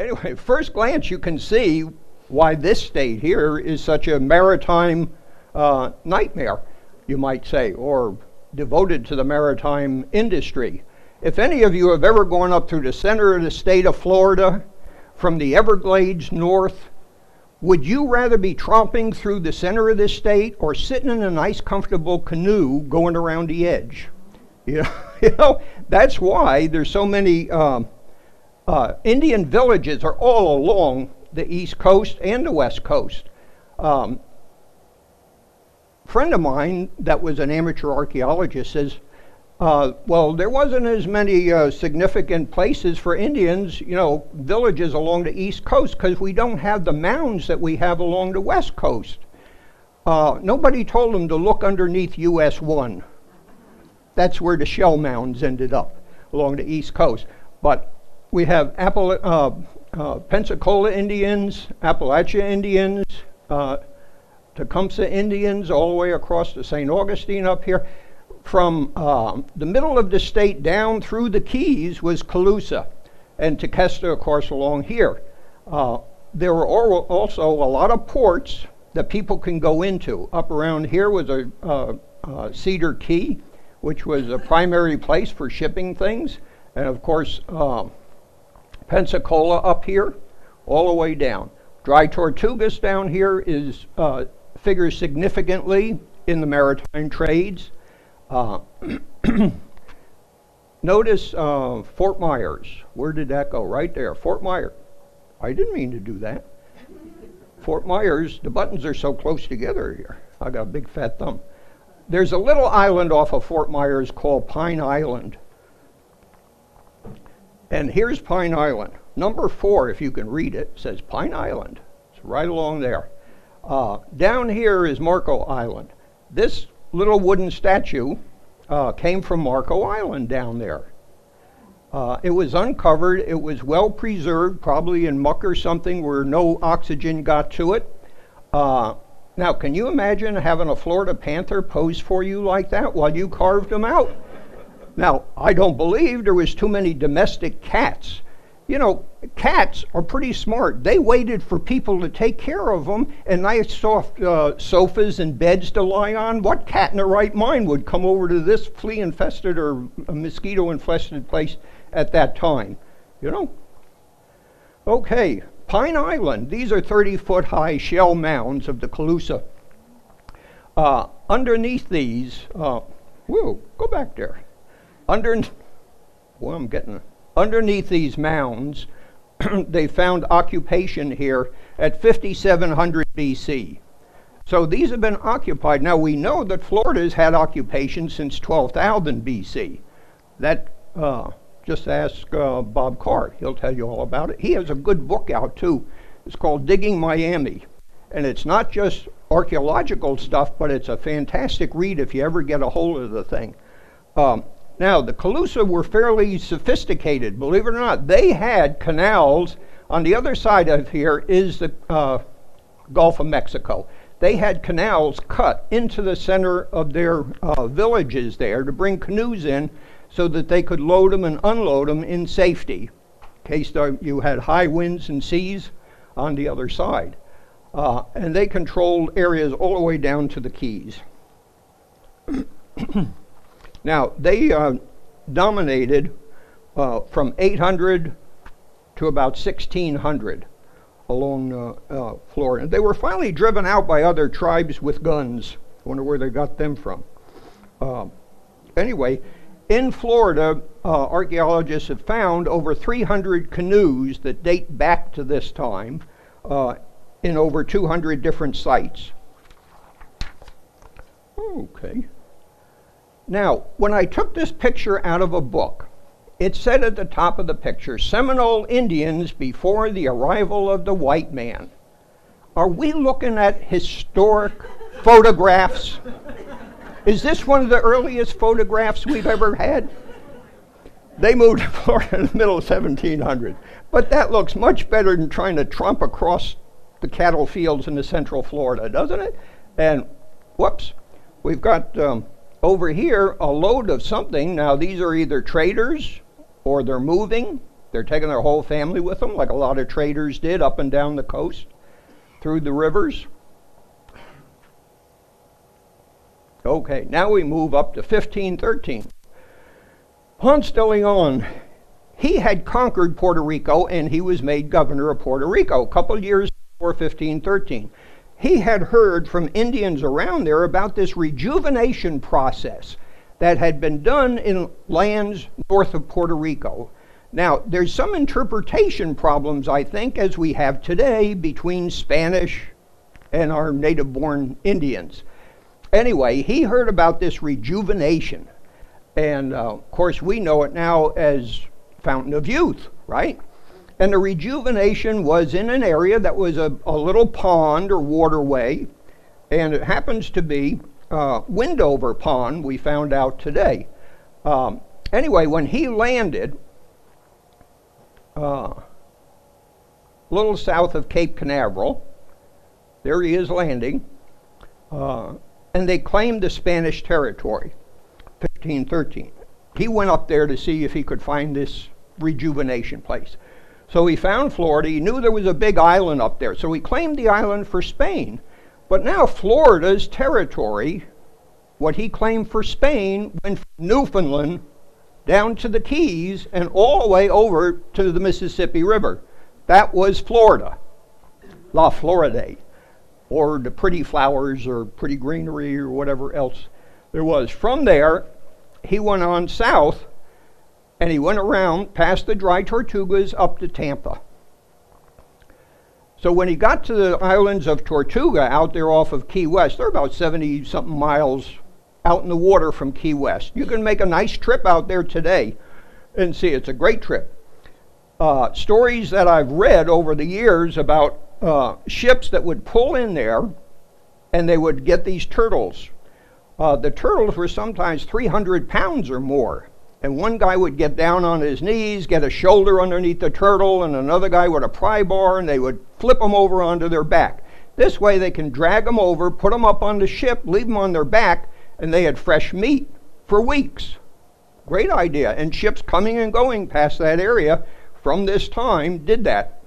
Anyway, first glance you can see why this state here is such a maritime nightmare, you might say, or devoted to the maritime industry. If any of you have ever gone up through the center of the state of Florida, from the Everglades north, would you rather be tromping through the center of this state or sitting in a nice comfortable canoe going around the edge? You know, that's why there's so many Indian villages are all along the east coast and the west coast. Friend of mine that was an amateur archaeologist says, well, there wasn't as many significant places for Indians, you know, villages along the east coast, because we don't have the mounds that we have along the west coast. Nobody told them to look underneath US 1. That's where the shell mounds ended up, along the east coast. But we have Pensacola Indians, Appalachia Indians, Tecumseh Indians, all the way across to St. Augustine up here. From the middle of the state down through the Keys was Colusa, and Tequesta, of course, along here. There were also a lot of ports that people can go into. Up around here was a Cedar Key, which was a primary place for shipping things. And of course, Pensacola up here, all the way down. Dry Tortugas down here is figures significantly in the maritime trades. Notice Fort Myers. Where did that go? Right there, Fort Myers. I didn't mean to do that. Fort Myers, the buttons are so close together here. I got a big fat thumb. There's a little island off of Fort Myers called Pine Island. And here's Pine Island. Number 4, if you can read it, says Pine Island. It's right along there. Down here is Marco Island. This little wooden statue came from Marco Island down there. It was uncovered. It was well preserved, probably in muck or something where no oxygen got to it. Now, can you imagine having a Florida panther pose for you like that while you carved them out? Now, I don't believe there was too many domestic cats. You know, cats are pretty smart. They waited for people to take care of them and nice soft sofas and beds to lie on. What cat in their right mind would come over to this flea-infested or mosquito-infested place at that time, you know? Okay, Pine Island. These are 30-foot high shell mounds of the Colusa. Underneath these, whoa, go back there. Underneath these mounds, they found occupation here at 5700 BC. So these have been occupied. Now we know that Florida's had occupation since 12,000 BC. That, just ask Bob Carr. He'll tell you all about it. He has a good book out too. It's called Digging Miami. And it's not just archaeological stuff, but it's a fantastic read if you ever get a hold of the thing. Now, the Colusa were fairly sophisticated, believe it or not. They had canals. On the other side of here is the Gulf of Mexico. They had canals cut into the center of their villages there to bring canoes in so that they could load them and unload them in safety, in case you had high winds and seas on the other side. And they controlled areas all the way down to the Keys. Now, they dominated from 800 to about 1600 along Florida. They were finally driven out by other tribes with guns. I wonder where they got them from. Anyway, in Florida, archaeologists have found over 300 canoes that date back to this time in over 200 different sites. Okay. Now, when I took this picture out of a book, it said at the top of the picture, Seminole Indians before the arrival of the white man. Are we looking at historic photographs? Is this one of the earliest photographs we've ever had? They moved to Florida in the middle of 1700. But that looks much better than trying to tromp across the cattle fields in the central Florida, doesn't it? And, whoops, we've got over here a load of something. Now, these are either traders or they're moving. They're taking their whole family with them, like a lot of traders did up and down the coast, through the rivers. Okay, now we move up to 1513. Ponce de Leon, he had conquered Puerto Rico, and he was made governor of Puerto Rico a couple of years before 1513. He had heard from Indians around there about this rejuvenation process that had been done in lands north of Puerto Rico. Now, there's some interpretation problems, I think, as we have today between Spanish and our native-born Indians. Anyway, he heard about this rejuvenation. And, of course, we know it now as Fountain of Youth, right? And the rejuvenation was in an area that was a little pond or waterway, and it happens to be Windover Pond, we found out today. Anyway, when he landed, a little south of Cape Canaveral, there he is landing, and they claimed the Spanish territory, 1513. He went up there to see if he could find this rejuvenation place. So he found Florida. He knew there was a big island up there, so he claimed the island for Spain. But now Florida's territory, what he claimed for Spain, went from Newfoundland down to the Keys and all the way over to the Mississippi River. That was Florida, La Florida, or the pretty flowers or pretty greenery or whatever else there was. From there, he went on south, and he went around past the dry Tortugas up to Tampa. So when he got to the islands of Tortuga out there off of Key West, they're about 70-something miles out in the water from Key West. You can make a nice trip out there today and see. It's a great trip. Stories that I've read over the years about ships that would pull in there and they would get these turtles. The turtles were sometimes 300 pounds or more. And one guy would get down on his knees, get a shoulder underneath the turtle, and another guy with a pry bar, and they would flip them over onto their back. This way they can drag them over, put them up on the ship, leave them on their back, and they had fresh meat for weeks. Great idea. And ships coming and going past that area from this time did that.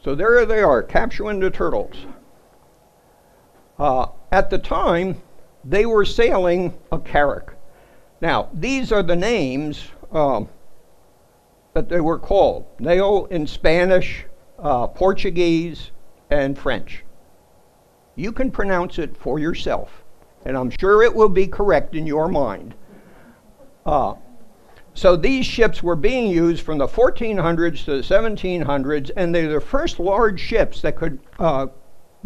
So there they are, capturing the turtles. At the time, they were sailing a carrack. Now, these are the names that they were called. Nao in Spanish, Portuguese, and French. You can pronounce it for yourself, and I'm sure it will be correct in your mind. So these ships were being used from the 1400s to the 1700s, and they're the first large ships that could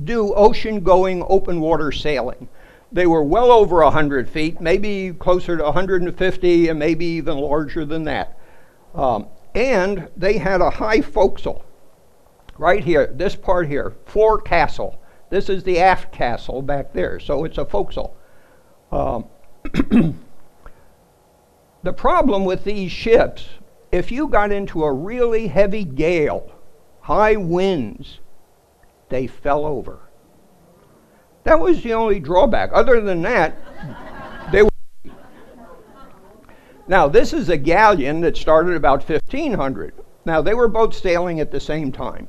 do ocean-going, open-water sailing. They were well over 100 feet, maybe closer to 150, and maybe even larger than that. And they had a high forecastle. Right here, this part here, forecastle. This is the aft castle back there, so it's a forecastle. The problem with these ships, if you got into a really heavy gale, high winds, they fell over. That was the only drawback. Other than that, they were. Now, this is a galleon that started about 1500. Now, they were both sailing at the same time.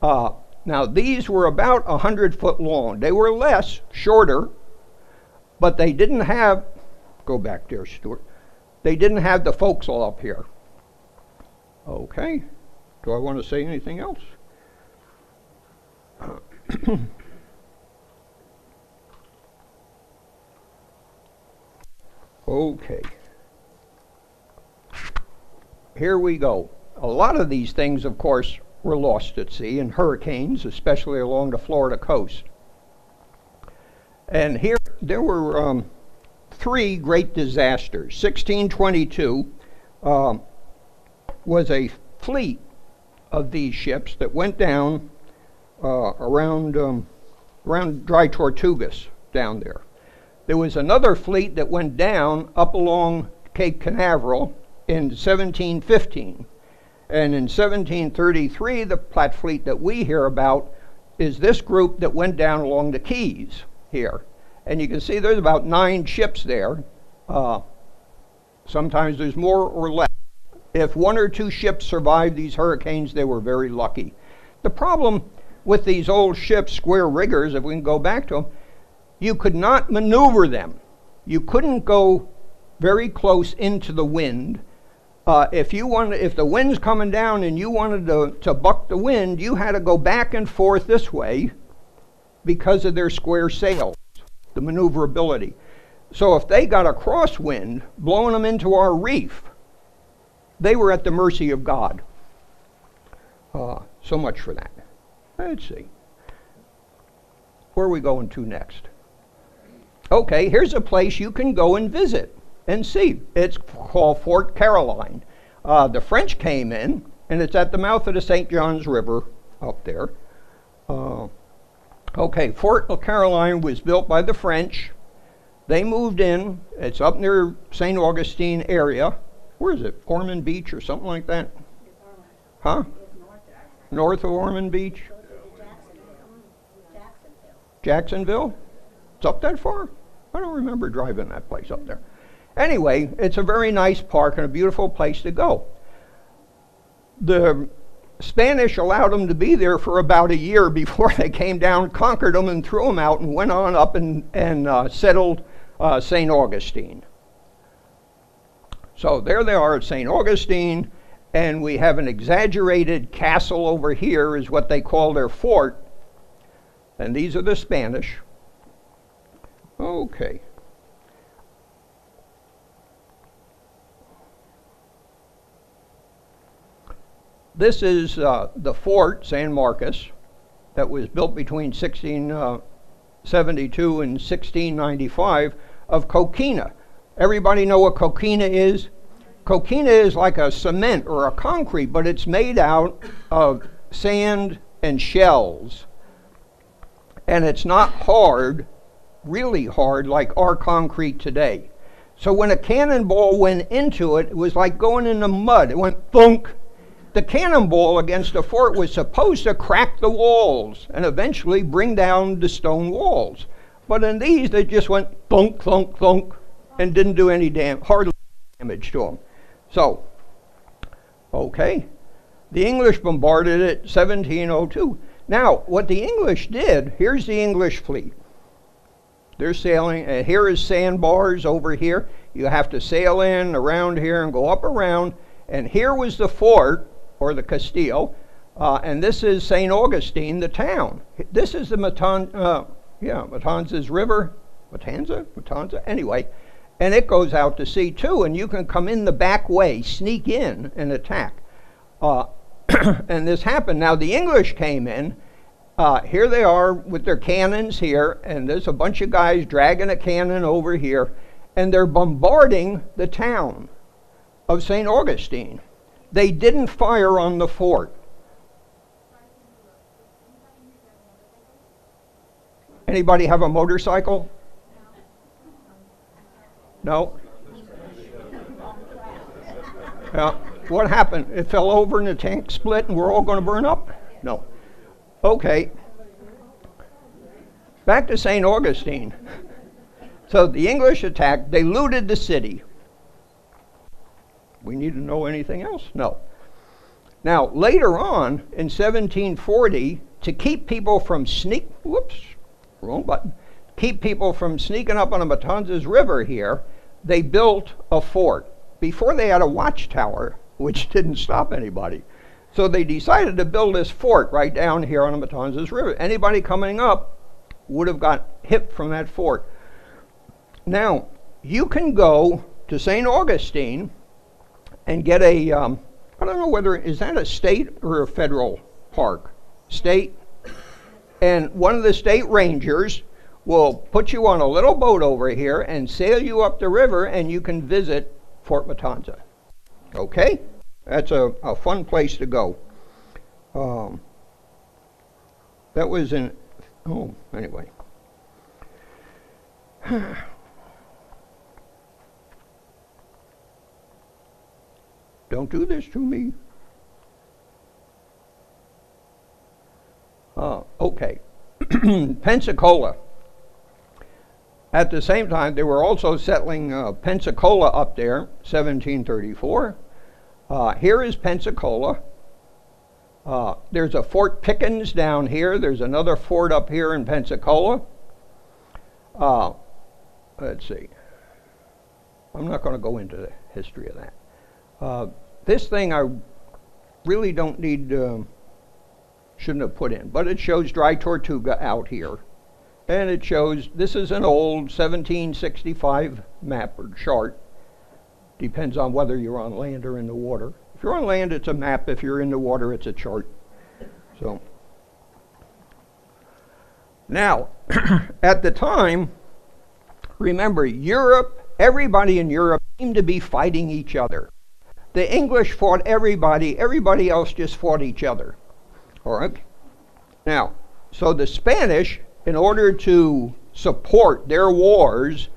Now, these were about 100 foot long. They were less, shorter, but they didn't have, go back there, Stewart. They didn't have the forecastle up here. Okay. Do I want to say anything else? Okay. Here we go. A lot of these things, of course, were lost at sea in hurricanes, especially along the Florida coast. And here, there were three great disasters. 1622 was a fleet of these ships that went down around dry Tortugas down there. There was another fleet that went down up along Cape Canaveral in 1715. And in 1733, the Platte Fleet that we hear about is this group that went down along the Keys here. And you can see there's about 9 ships there. Sometimes there's more or less. If one or two ships survived these hurricanes, they were very lucky. The problem with these old ships, square riggers, if we can go back to them, you could not maneuver them. You couldn't go very close into the wind. If the wind's coming down and you wanted to buck the wind, you had to go back and forth this way because of their square sails, the maneuverability. So if they got a crosswind blowing them into our reef, they were at the mercy of God. So much for that. Let's see. Where are we going to next? Okay, here's a place you can go and visit and see. It's called Fort Caroline. The French came in, and it's at the mouth of the St. Johns River up there. Okay, Fort Caroline was built by the French. They moved in. It's up near St. Augustine area. Where is it? Ormond Beach or something like that? Huh? North of Ormond Beach? Jacksonville? It's up that far? I don't remember driving that place up there. Anyway, it's a very nice park and a beautiful place to go. The Spanish allowed them to be there for about a year before they came down, conquered them, and threw them out and went on up and settled St. Augustine. So there they are at St. Augustine, and we have an exaggerated castle over here is what they call their fort. And these are the Spanish. Okay. This is the fort, San Marcos, that was built between 1672 and 1695 of Coquina. Everybody know what Coquina is? Coquina is like a cement or a concrete, but it's made out of sand and shells. And it's not hard, really hard, like our concrete today. So when a cannonball went into it, it was like going in the mud. It went thunk. The cannonball against the fort was supposed to crack the walls and eventually bring down the stone walls. But in these, they just went thunk, thunk, thunk, and didn't do any hardly damage to them. So, okay, the English bombarded it 1702. Now, what the English did, here's the English fleet. They're sailing, and here is sandbars over here. You have to sail in around here and go up around. And here was the fort, or the Castile, and this is St. Augustine, the town. This is the Matanza's River. Matanza? Anyway, and it goes out to sea too, and you can come in the back way, sneak in and attack. And this happened. Now the English came in. Here they are with their cannons here, and there's a bunch of guys dragging a cannon over here, and they're bombarding the town of St. Augustine. They didn't fire on the fort. Anybody have a motorcycle? No? Yeah. What happened? It fell over and the tank split and we're all going to burn up? No. Okay. Back to St. Augustine. So the English attacked. They looted the city. We need to know anything else? No. Now, later on, in 1740, to keep people from keep people from sneaking up on the Matanzas River here, they built a fort. Before they had a watchtower, which didn't stop anybody. So they decided to build this fort right down here on the Matanzas River. Anybody coming up would have got hit from that fort. Now, you can go to St. Augustine and get a, I don't know whether, is that a state or a federal park? State. And one of the state rangers will put you on a little boat over here and sail you up the river and you can visit Fort Matanza. Okay? That's a fun place to go. That was in, anyway. Don't do this to me. Okay. Pensacola. At the same time, they were also settling Pensacola up there, 1734. Here is Pensacola. There's a Fort Pickens down here. There's another fort up here in Pensacola. Let's see. I'm not going to go into the history of that. This thing I really don't need, shouldn't have put in, but it shows Dry Tortuga out here. And it shows, this is an old 1765 map or chart. Depends on whether you're on land or in the water. If you're on land, it's a map. If you're in the water, it's a chart. So, now, at the time, remember, Europe, everybody in Europe seemed to be fighting each other. The English fought everybody else just fought each other. All right? Now, so the Spanish, in order to support their wars,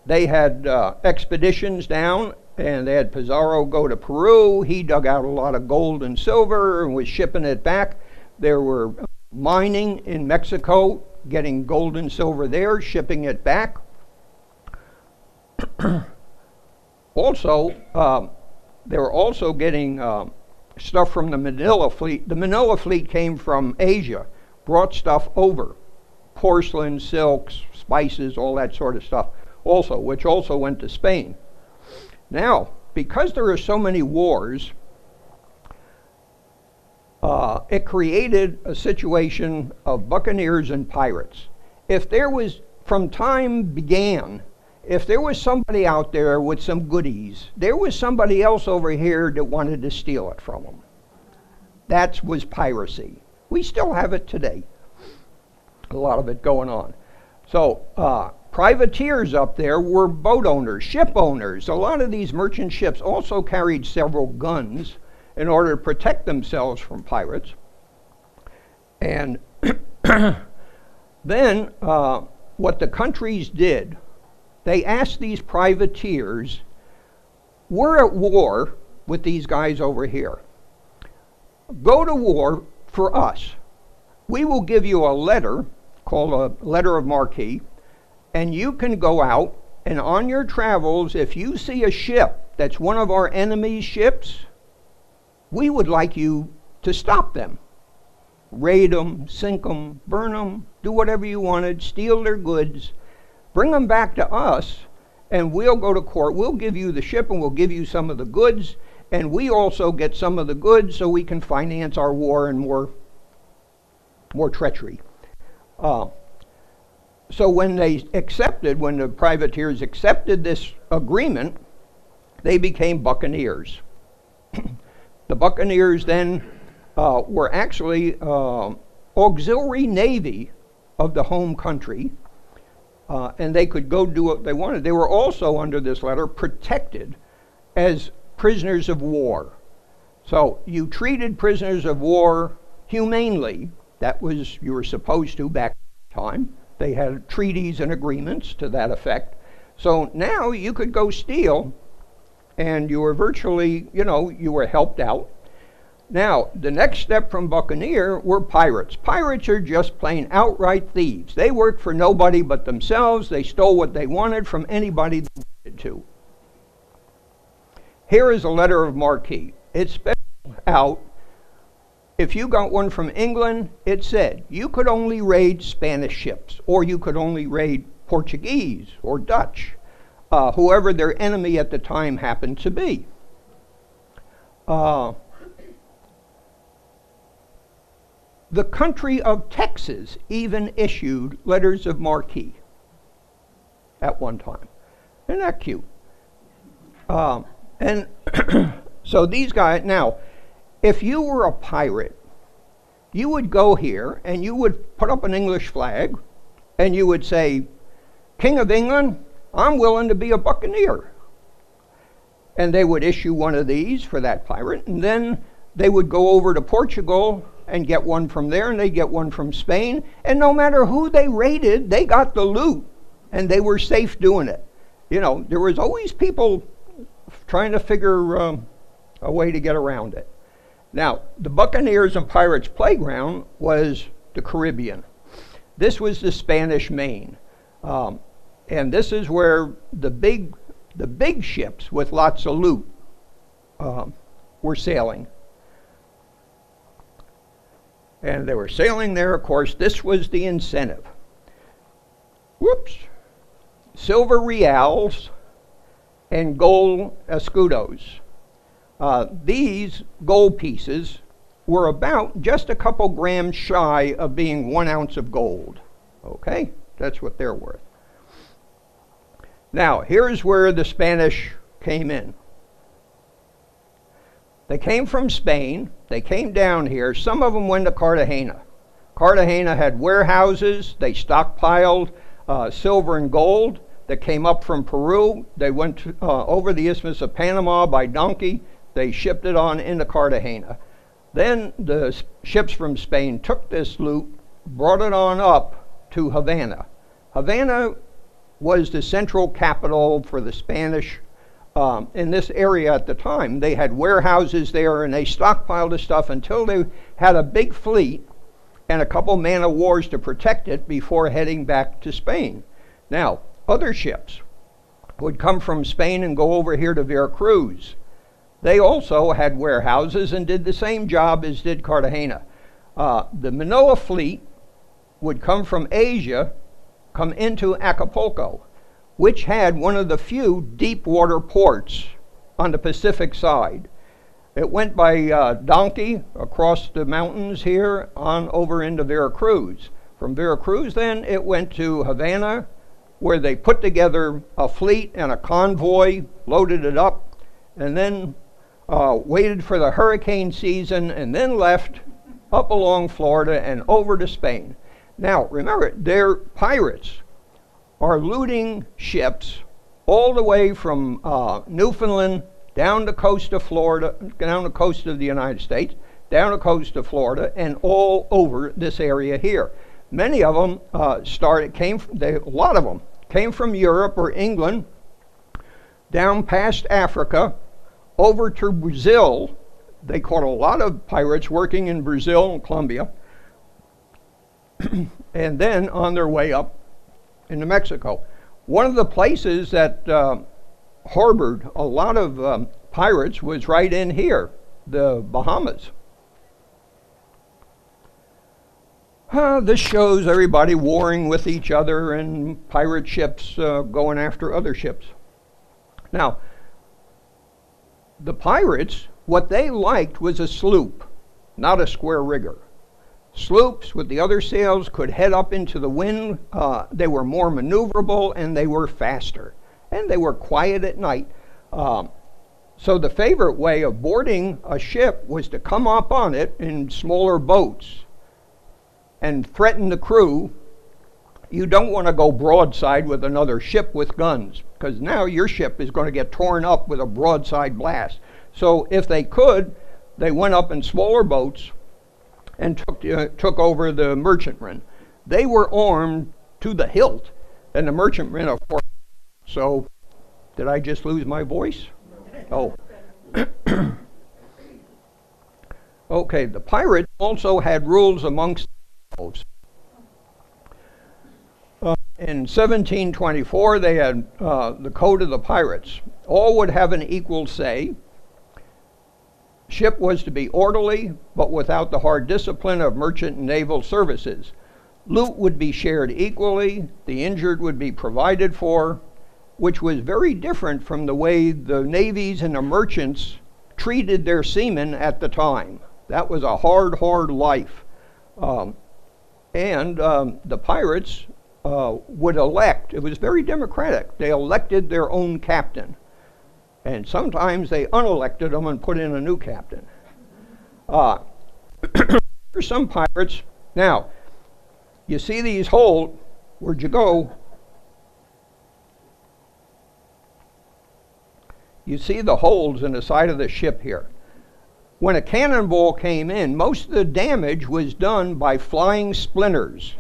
they had expeditions down, and they had Pizarro go to Peru. He dug out a lot of gold and silver and was shipping it back. There were mining in Mexico, getting gold and silver there, shipping it back. Also, they were also getting stuff from the Manila Fleet. The Manila Fleet came from Asia, brought stuff over, porcelain, silks, spices, all that sort of stuff also, which also went to Spain. Now, because there are so many wars, it created a situation of buccaneers and pirates. If there was, from time began, if there was somebody out there with some goodies, there was somebody else over here that wanted to steal it from them. That was piracy. We still have it today. A lot of it going on. So, privateers up there were boat owners, ship owners. A lot of these merchant ships also carried several guns in order to protect themselves from pirates. And then what the countries did, they asked these privateers, we're at war with these guys over here. Go to war for us. We will give you a letter called a letter of marque, and you can go out, and on your travels, if you see a ship that's one of our enemy's ships, we would like you to stop them. Raid them, sink them, burn them, do whatever you wanted, steal their goods, bring them back to us, and we'll go to court. We'll give you the ship, and we'll give you some of the goods, and we also get some of the goods so we can finance our war and more treachery. So when the privateers accepted this agreement, they became buccaneers. The buccaneers then were actually auxiliary navy of the home country, and they could go do what they wanted. They were also, under this letter, protected as prisoners of war. So you treated prisoners of war humanely. That was, you were supposed to back in time. They had treaties and agreements to that effect. So now you could go steal, and you were virtually, you were helped out. Now, the next step from buccaneer were pirates. Pirates are just plain outright thieves. They worked for nobody but themselves. They stole what they wanted from anybody they wanted to. Here is a letter of marque. It spelled out, if you got one from England, it said you could only raid Spanish ships, or you could only raid Portuguese or Dutch, whoever their enemy at the time happened to be. The country of Texas even issued letters of marque at one time. Isn't that cute? And so these guys, now, if you were a pirate, you would go here and you would put up an English flag and you would say, King of England, I'm willing to be a buccaneer. And they would issue one of these for that pirate, and then they would go over to Portugal and get one from there, and they'd get one from Spain, and no matter who they raided, they got the loot, and they were safe doing it. There was always people trying to figure a way to get around it. Now, the Buccaneers and Pirates playground was the Caribbean. This was the Spanish Main. And this is where the big ships with lots of loot were sailing. And they were sailing there, of course, this was the incentive. Whoops. Silver reals and gold escudos. These gold pieces were about just a couple grams shy of being 1 ounce of gold. Okay, that's what they're worth. Now, here's where the Spanish came in. They came from Spain. They came down here. Some of them went to Cartagena. Cartagena had warehouses. They stockpiled silver and gold that came up from Peru. They went over the Isthmus of Panama by donkey. They shipped it on into Cartagena. Then the ships from Spain took this loot, brought it on up to Havana. Havana was the central capital for the Spanish in this area at the time. They had warehouses there, and they stockpiled the stuff until they had a big fleet and a couple man-of-wars to protect it before heading back to Spain. Now, other ships would come from Spain and go over here to Veracruz. They also had warehouses and did the same job as did Cartagena. The Manila Fleet would come from Asia, come into Acapulco, which had one of the few deep water ports on the Pacific side. It went by donkey across the mountains here on over into Veracruz. From Veracruz then it went to Havana, where they put together a fleet and a convoy, loaded it up, and then waited for the hurricane season, and then left up along Florida and over to Spain. Now, remember, they're pirates are looting ships all the way from Newfoundland down the coast of Florida, down the coast of the United States, down the coast of Florida, and all over this area here. Many of them a lot of them came from Europe or England, down past Africa, over to Brazil. They caught a lot of pirates working in Brazil and Colombia, and then on their way up into Mexico. One of the places that harbored a lot of pirates was right in here, the Bahamas. This shows everybody warring with each other and pirate ships going after other ships. Now, the pirates, what they liked was a sloop, not a square rigger. Sloops with the other sails could head up into the wind. They were more maneuverable and they were faster. And they were quiet at night. So the favorite way of boarding a ship was to come up on it in smaller boats and threaten the crew. You don't want to go broadside with another ship with guns, because now your ship is going to get torn up with a broadside blast. So if they could, they went up in smaller boats and took over the merchantmen. They were armed to the hilt, and the merchantmen, of course. So, did I just lose my voice? Oh. Okay, the pirates also had rules amongst themselves. In 1724, they had the Code of the Pirates. All would have an equal say. Ship was to be orderly, but without the hard discipline of merchant and naval services. Loot would be shared equally. The injured would be provided for, which was very different from the way the navies and the merchants treated their seamen at the time. That was a hard life. The pirates would elect, it was very democratic, they elected their own captain. And sometimes they unelected them and put in a new captain. There's some pirates. Now, you see these holes, where'd you go? You see the holes in the side of the ship here. When a cannonball came in, most of the damage was done by flying splinters.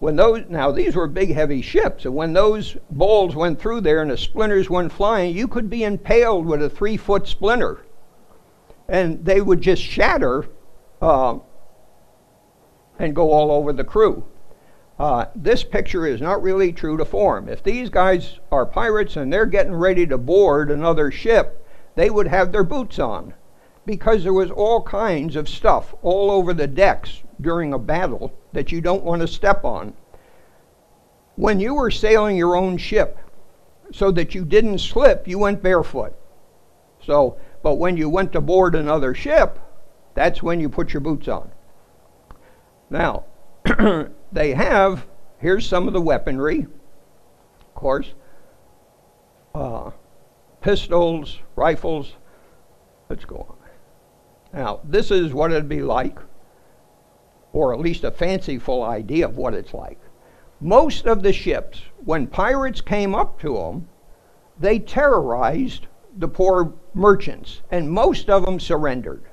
Now these were big heavy ships, and when those balls went through there and the splinters went flying, you could be impaled with a 3-foot splinter. And they would just shatter and go all over the crew. This picture is not really true to form. If these guys are pirates and they're getting ready to board another ship, they would have their boots on, because there was all kinds of stuff all over the decks during a battle that you don't want to step on. When you were sailing your own ship, so that you didn't slip, you went barefoot. But when you went to board another ship, that's when you put your boots on. Now, here's some of the weaponry, of course. Pistols, rifles. Let's go on. Now, this is what it'd be like, or at least a fanciful idea of what it's like. Most of the ships, when pirates came up to them, they terrorized the poor merchants, and most of them surrendered.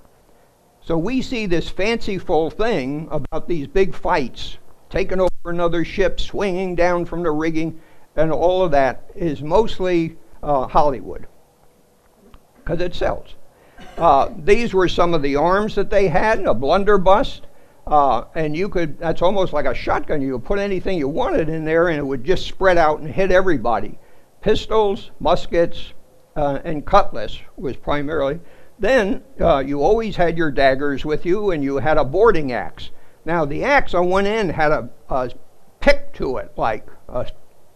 So we see this fanciful thing about these big fights, taking over another ship, swinging down from the rigging, and all of that is mostly Hollywood, because it sells. These were some of the arms that they had, a blunderbuss, and that's almost like a shotgun. You could put anything you wanted in there and it would just spread out and hit everybody. Pistols, muskets, and cutlass was primarily. Then you always had your daggers with you, and you had a boarding axe. Now the axe on one end had a pick to it, like a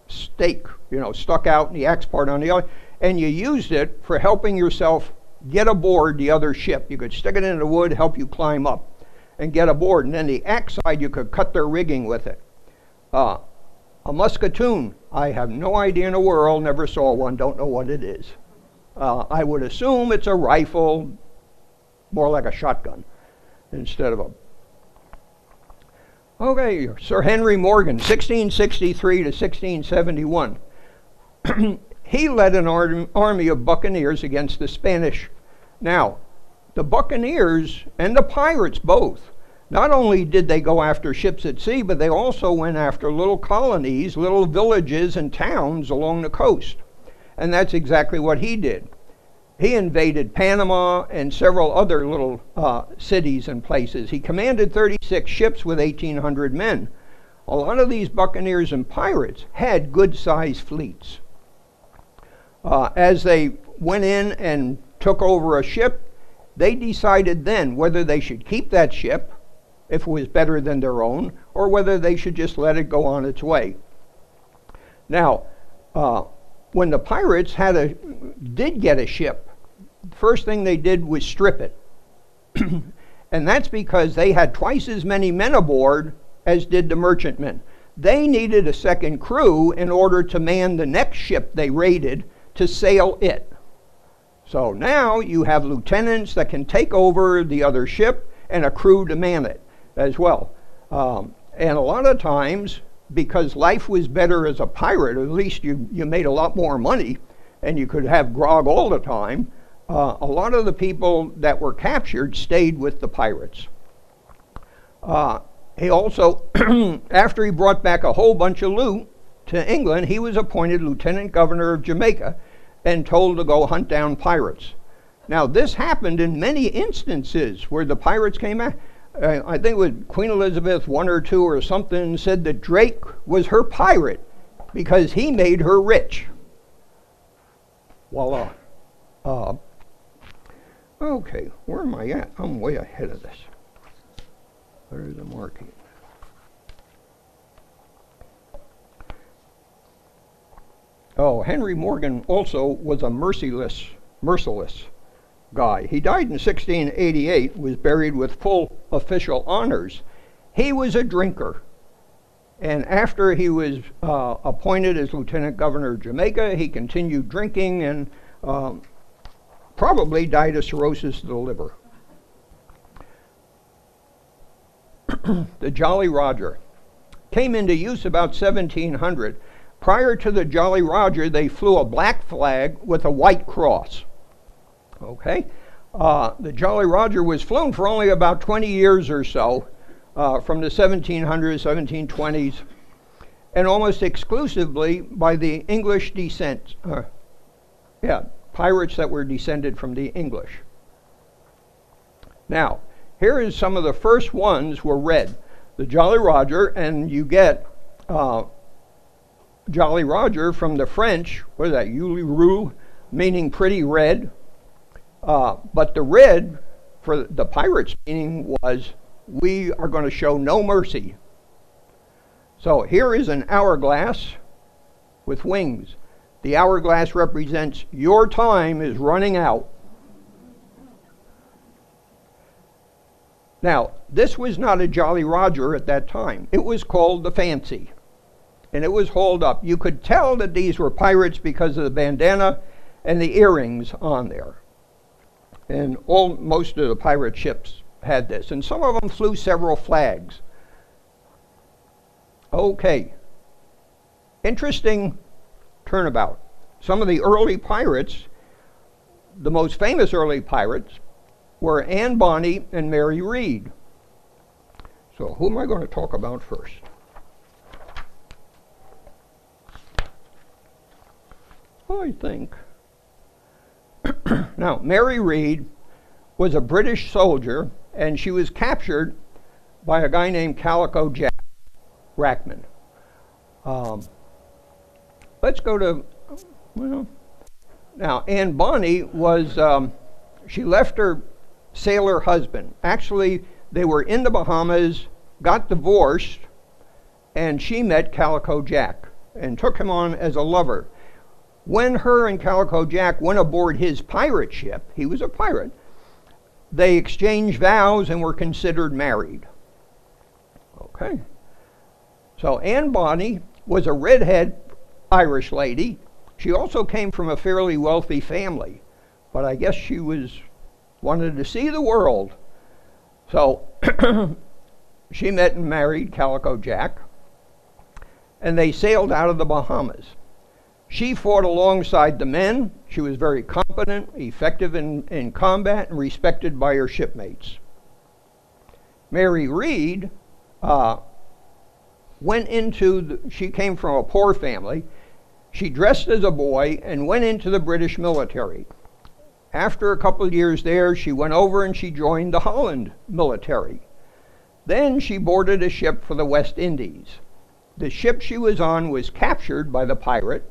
stake, stuck out in the axe part on the other, and you used it for helping yourself get aboard the other ship. You could stick it in the wood, help you climb up and get aboard, and then the axe side you could cut their rigging with it. A musketoon, I have no idea in the world, never saw one, don't know what it is. I would assume it's a rifle, more like a shotgun instead of a... Okay, Sir Henry Morgan, 1663 to 1671. He led an army of buccaneers against the Spanish. Now, the Buccaneers and the pirates both, not only did they go after ships at sea, but they also went after little colonies, little villages and towns along the coast. And that's exactly what he did. He invaded Panama and several other little cities and places. He commanded 36 ships with 1,800 men. A lot of these buccaneers and pirates had good-sized fleets. As they went in and took over a ship, they decided then whether they should keep that ship, if it was better than their own, or whether they should just let it go on its way. Now, when the pirates did get a ship, the first thing they did was strip it. And that's because they had twice as many men aboard as did the merchantmen. They needed a second crew in order to man the next ship they raided to sail it. So now you have lieutenants that can take over the other ship and a crew to man it as well. And a lot of times, because life was better as a pirate, or at least you made a lot more money and you could have grog all the time, a lot of the people that were captured stayed with the pirates. He also, after he brought back a whole bunch of loot to England, he was appointed Lieutenant Governor of Jamaica and told to go hunt down pirates. Now, this happened in many instances where the pirates came out. I think with Queen Elizabeth I or II or something said that Drake was her pirate because he made her rich. Voila. Okay, where am I at? I'm way ahead of this. There's the marque. Oh, Henry Morgan also was a merciless guy. He died in 1688, was buried with full official honors. He was a drinker. And after he was appointed as Lieutenant Governor of Jamaica, he continued drinking and probably died of cirrhosis of the liver. The Jolly Roger came into use about 1700. Prior to the Jolly Roger, they flew a black flag with a white cross. Okay? The Jolly Roger was flown for only about 20 years or so, from the 1700s, 1720s, and almost exclusively by the English descent. Pirates that were descended from the English. Now, here is some of the first ones were red. The Jolly Roger, and you get Jolly Roger from the French, what is that, Rouge, meaning pretty red. But the red for the pirates' meaning was, we are going to show no mercy. So here is an hourglass with wings. The hourglass represents your time is running out. Now, this was not a Jolly Roger at that time. It was called the Fancy. And it was hauled up. You could tell that these were pirates because of the bandana and the earrings on there. And most of the pirate ships had this. And some of them flew several flags. Okay. Interesting turnabout. Some of the early pirates, the most famous early pirates, were Anne Bonny and Mary Read. So who am I going to talk about first? I think. Now, Mary Read was a British soldier, and she was captured by a guy named Calico Jay, Rackman. Let's go to, well, now, Anne Bonny was, she left her sailor husband. Actually, they were in the Bahamas, got divorced, and she met Calico Jack and took him on as a lover. When her and Calico Jack went aboard his pirate ship, he was a pirate, they exchanged vows and were considered married. Okay. So Anne Bonny was a redhead Irish lady. She also came from a fairly wealthy family, but I guess she wanted to see the world. So she met and married Calico Jack, and they sailed out of the Bahamas. She fought alongside the men. She was very competent, effective in combat, and respected by her shipmates. Mary Read she came from a poor family. She dressed as a boy and went into the British military. After a couple of years there, she went over and she joined the Holland military. Then she boarded a ship for the West Indies. The ship she was on was captured by the pirate,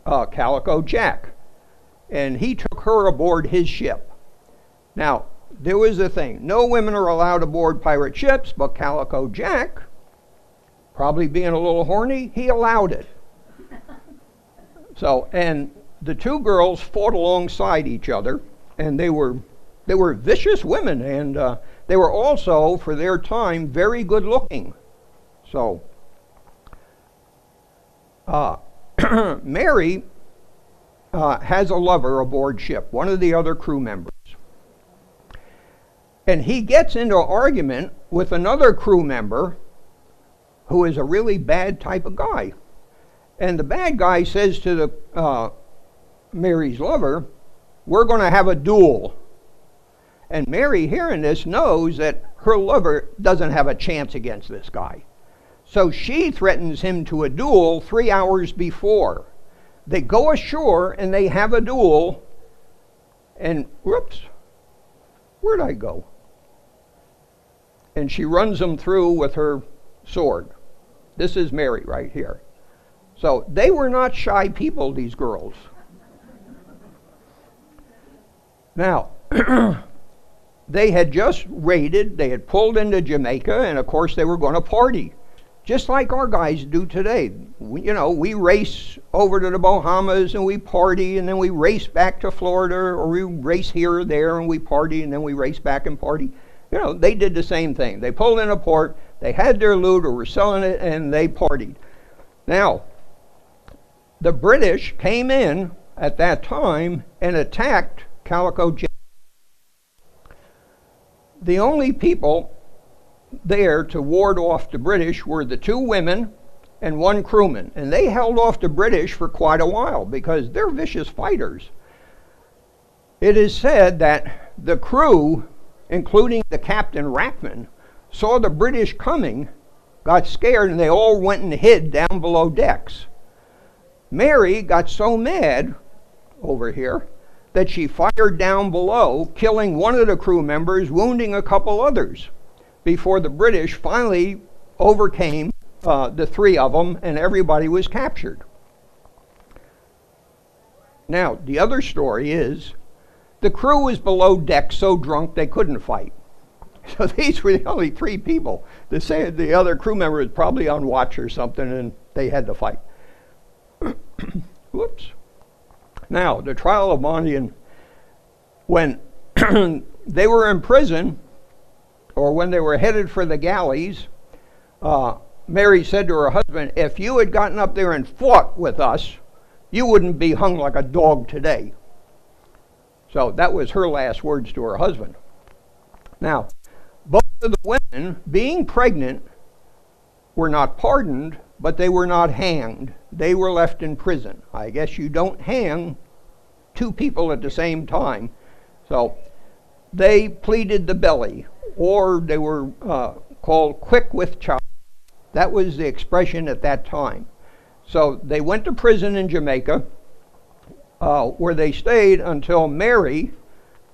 Calico Jack, and he took her aboard his ship. Now, there was a thing. No women are allowed aboard pirate ships, but Calico Jack, probably being a little horny, he allowed it. So, and the two girls fought alongside each other, and they were vicious women, and they were also, for their time, very good looking. So, Mary has a lover aboard ship, one of the other crew members. And he gets into an argument with another crew member who is a really bad type of guy. And the bad guy says to the Mary's lover, "We're going to have a duel." And Mary, hearing this, knows that her lover doesn't have a chance against this guy. So she threatens him to a duel 3 hours before. They go ashore and they have a duel. And whoops, where'd I go? And she runs him through with her sword. This is Mary right here. So they were not shy people, these girls. Now, they had just raided, they had pulled into Jamaica, and of course they were going to party. Just like our guys do today. We race over to the Bahamas and we party, and then we race back to Florida, or we race here or there and we party, and then we race back and party. They did the same thing. They pulled in a port, they had their loot or were selling it, and they partied. Now, the British came in at that time and attacked Calico Jay. The only people there to ward off the British were the two women and one crewman, and they held off the British for quite a while because they're vicious fighters. It is said that the crew, including the captain Rackman, saw the British coming, got scared, and they all went and hid down below decks. Mary got so mad over here that she fired down below, killing one of the crew members, wounding a couple others, before the British finally overcame the three of them, and everybody was captured. Now, the other story is the crew was below deck so drunk they couldn't fight. So these were the only 3 people. The other crew member was probably on watch or something, and they had to fight. Whoops. Now, the trial of Bonny, and when they were in prison, or when they were headed for the galleys, Mary said to her husband, if you had gotten up there and fought with us, you wouldn't be hung like a dog today. So that was her last words to her husband. Now, both of the women, being pregnant, were not pardoned, but they were not hanged. They were left in prison. I guess you don't hang 2 people at the same time. So they pleaded the belly, or they were called quick with child. That was the expression at that time. So they went to prison in Jamaica, where they stayed until Mary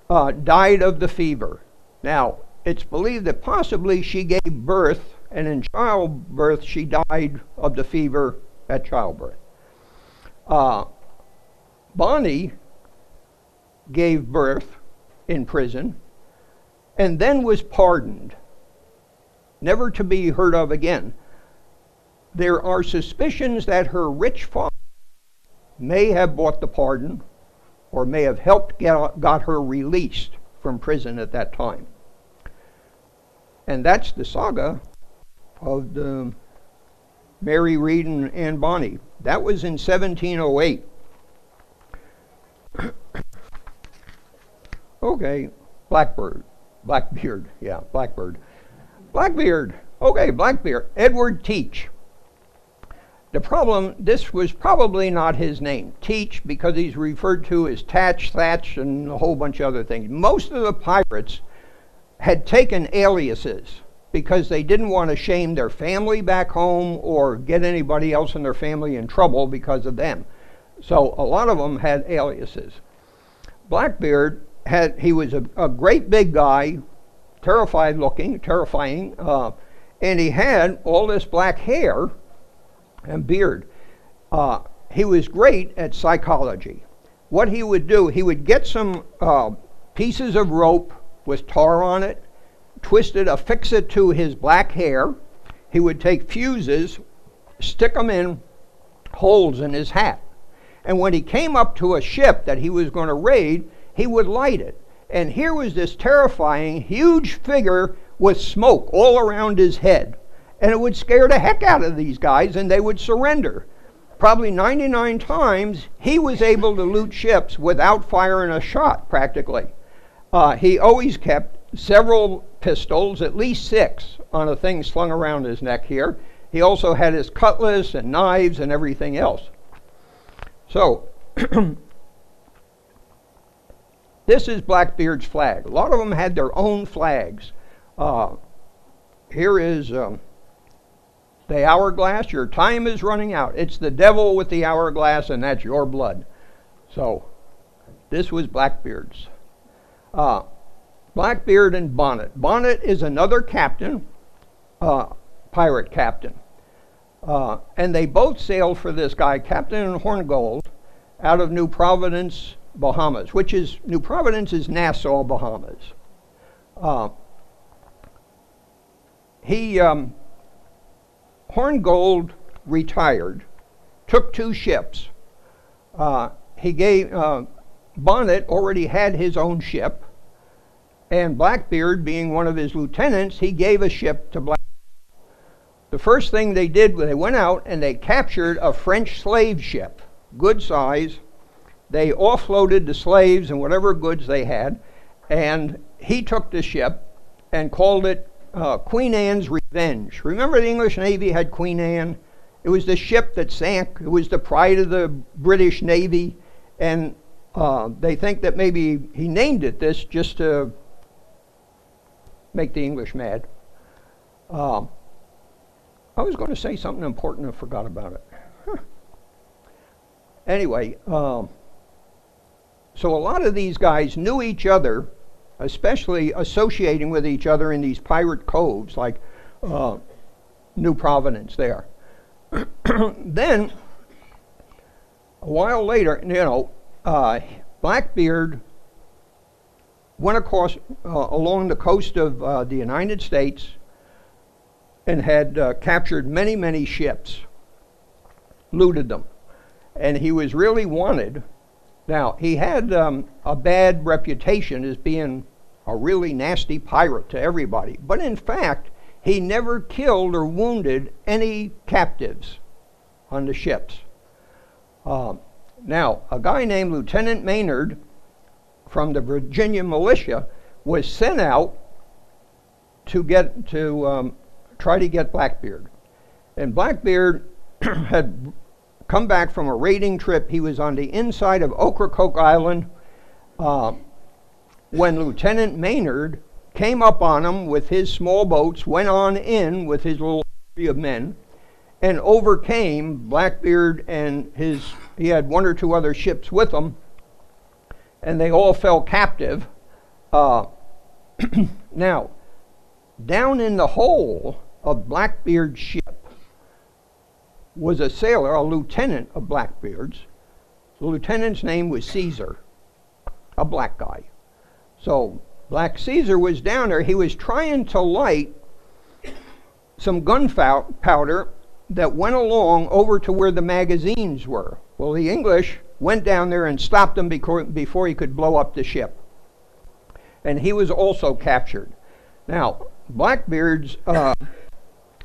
died of the fever. Now, it's believed that possibly she gave birth, and in childbirth she died of the fever at childbirth. Bonny gave birth in prison and then was pardoned, never to be heard of again. There are suspicions that her rich father may have bought the pardon or may have helped got her released from prison at that time. And that's the saga of the Mary Read and Anne Bonny. That was in 1708. Okay, Blackbeard. Okay, Blackbeard. Edward Teach. The problem, this was probably not his name, Teach, because he's referred to as Tatch, Thatch, and a whole bunch of other things. Most of the pirates had taken aliases because they didn't want to shame their family back home or get anybody else in their family in trouble because of them. So a lot of them had aliases. Blackbeard he was a great big guy, terrifying, and he had all this black hair and beard. He was great at psychology. What he would do, he would get some pieces of rope with tar on it, affix it to his black hair. He would take fuses, stick them in holes in his hat. And when he came up to a ship that he was going to raid, he would light it. And here was this terrifying, huge figure with smoke all around his head. And it would scare the heck out of these guys, and they would surrender. Probably 99 times, he was able to loot ships without firing a shot, practically. He always kept several pistols, at least 6, on a thing slung around his neck here. He also had his cutlass and knives and everything else. So, this is Blackbeard's flag. A lot of them had their own flags. Here is the hourglass. Your time is running out. It's the devil with the hourglass, and that's your blood. So, this was Blackbeard's. Blackbeard and Bonnet. Bonnet is another captain, pirate captain. And they both sailed for this guy, Captain Horngold, out of New Providence, Bahamas, which is, New Providence is Nassau, Bahamas. Horngold retired, took 2 ships. Bonnet already had his own ship, and Blackbeard, being one of his lieutenants, he gave a ship to Blackbeard. The first thing they did, they went out and they captured a French slave ship, good size. They offloaded the slaves and whatever goods they had, and he took the ship and called it Queen Anne's Revenge. Remember the English Navy had Queen Anne? It was the ship that sank. It was the pride of the British Navy, and they think that maybe he named it this just to make the English mad. I was going to say something important and forgot about it. Anyway, so a lot of these guys knew each other, especially associating with each other in these pirate coves like New Providence there. Then, a while later, Blackbeard went across along the coast of the United States and had captured many, many ships, looted them. And he was really wanted. Now, he had a bad reputation as being a really nasty pirate to everybody. But in fact, he never killed or wounded any captives on the ships. Now, a guy named Lieutenant Maynard from the Virginia militia was sent out to try to get Blackbeard. And Blackbeard had come back from a raiding trip. He was on the inside of Ocracoke Island when Lieutenant Maynard came up on him with his small boats, went on in with his little army of men, and overcame Blackbeard and he had one or two other ships with him, and they all fell captive. Now, down in the hold of Blackbeard's ship was a sailor, a lieutenant of Blackbeard's. The lieutenant's name was Caesar, a black guy. So Black Caesar was down there. He was trying to light some gunpowder that went along over to where the magazines were. Well, the English went down there and stopped him before he could blow up the ship. And he was also captured. Now, Blackbeard's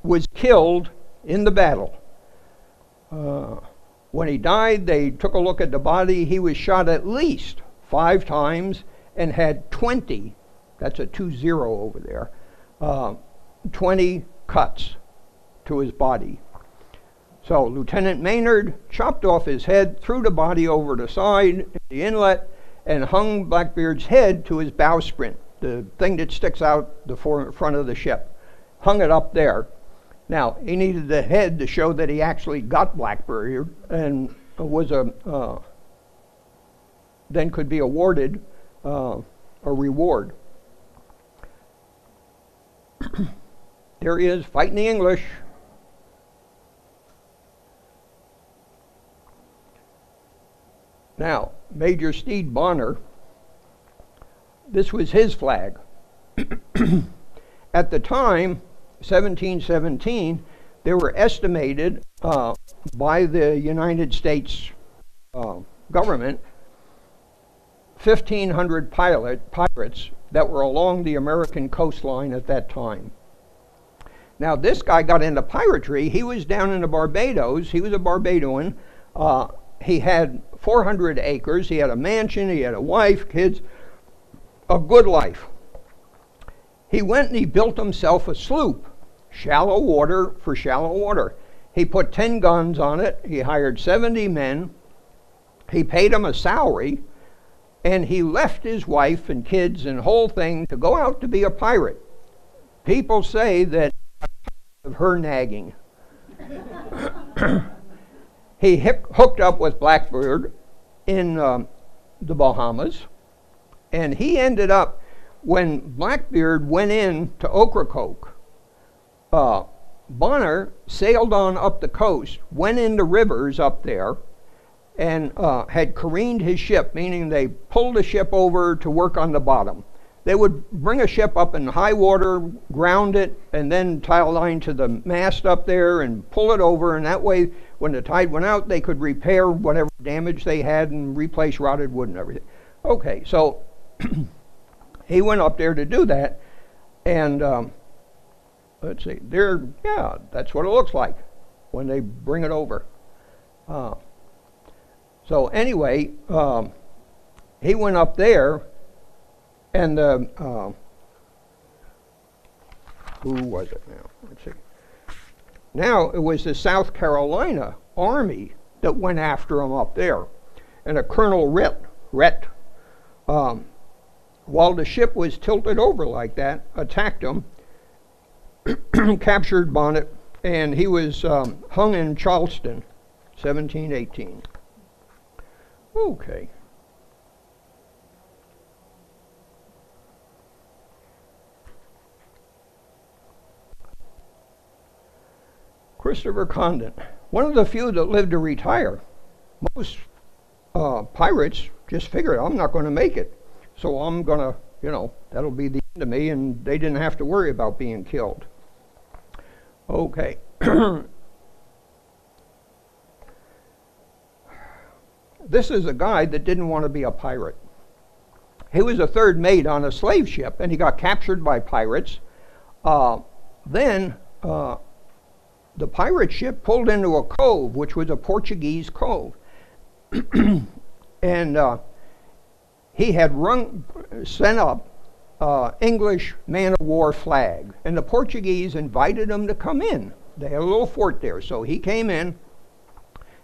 was killed in the battle. When he died, they took a look at the body. He was shot at least 5 times and had 20, that's a 20 over there, 20 cuts to his body. So Lieutenant Maynard chopped off his head, threw the body over the side, the inlet, and hung Blackbeard's head to his bowsprit, the thing that sticks out the front of the ship. Hung it up there. Now, he needed the head to show that he actually got Blackbeard and was then could be awarded a reward. There he is, fighting the English. Now, Major Stede Bonner, this was his flag. At the time, 1717, there were estimated by the United States government 1,500 pirates that were along the American coastline at that time. Now, this guy got into piratery. He was down in the Barbados. He was a Barbadian. He had 400 acres. He had a mansion. He had a wife, kids, a good life. He went and he built himself a sloop, shallow water for shallow water. He put 10 guns on it. He hired 70 men. He paid them a salary, and he left his wife and kids and whole thing to go out to be a pirate. People say that of her nagging. He hooked up with Blackbeard in the Bahamas, and he ended up, when Blackbeard went in to Ocracoke, Bonner sailed on up the coast, went into rivers up there, and had careened his ship, meaning they pulled the ship over to work on the bottom. They would bring a ship up in high water, ground it, and then tie a line to the mast up there and pull it over, and that way, when the tide went out, they could repair whatever damage they had and replace rotted wood and everything. Okay, so he went up there to do that, and let's see, yeah, that's what it looks like when they bring it over. So anyway, he went up there, and who was it now? Let's see. Now it was the South Carolina Army that went after him up there, and a Colonel Rhett, while the ship was tilted over like that, attacked him, captured Bonnet, and he was hung in Charleston, 1718. Okay. Christopher Condon, one of the few that lived to retire. Most pirates just figured, I'm not going to make it, so I'm going to that'll be the end of me, and they didn't have to worry about being killed. Okay. This is a guy that didn't want to be a pirate. He was a third mate on a slave ship, and he got captured by pirates. Then the pirate ship pulled into a cove, which was a Portuguese cove. And he had sent up English man-of-war flag, and the Portuguese invited him to come in. They had a little fort there, so he came in,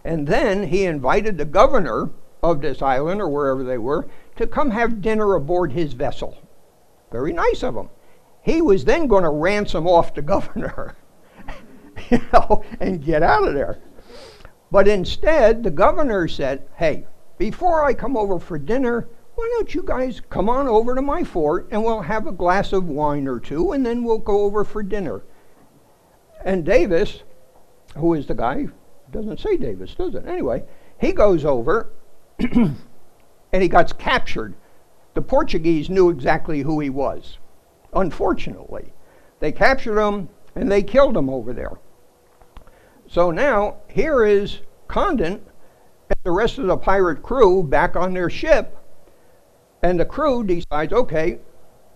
and then he invited the governor of this island, or wherever they were, to come have dinner aboard his vessel. Very nice of him. He was then going to ransom off the governor, and get out of there. But instead, the governor said, hey, before I come over for dinner, why don't you guys come on over to my fort and we'll have a glass of wine or two, and then we'll go over for dinner. And Davis, who is the guy, doesn't say Davis, does it? Anyway, he goes over and he got captured. The Portuguese knew exactly who he was, unfortunately. They captured him and they killed him over there. So now, here is Condon and the rest of the pirate crew back on their ship, and the crew decides, okay,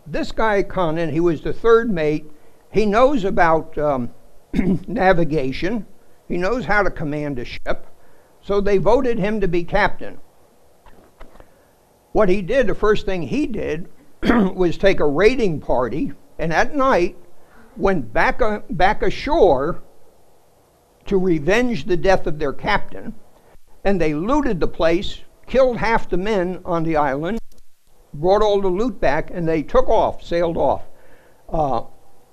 this guy Condon, he was the third mate, he knows about navigation, he knows how to command a ship, so they voted him to be captain. What he did, the first thing he did, was take a raiding party, and at night went back ashore to revenge the death of their captain, and they looted the place, killed half the men on the island, brought all the loot back, and they took off, sailed off.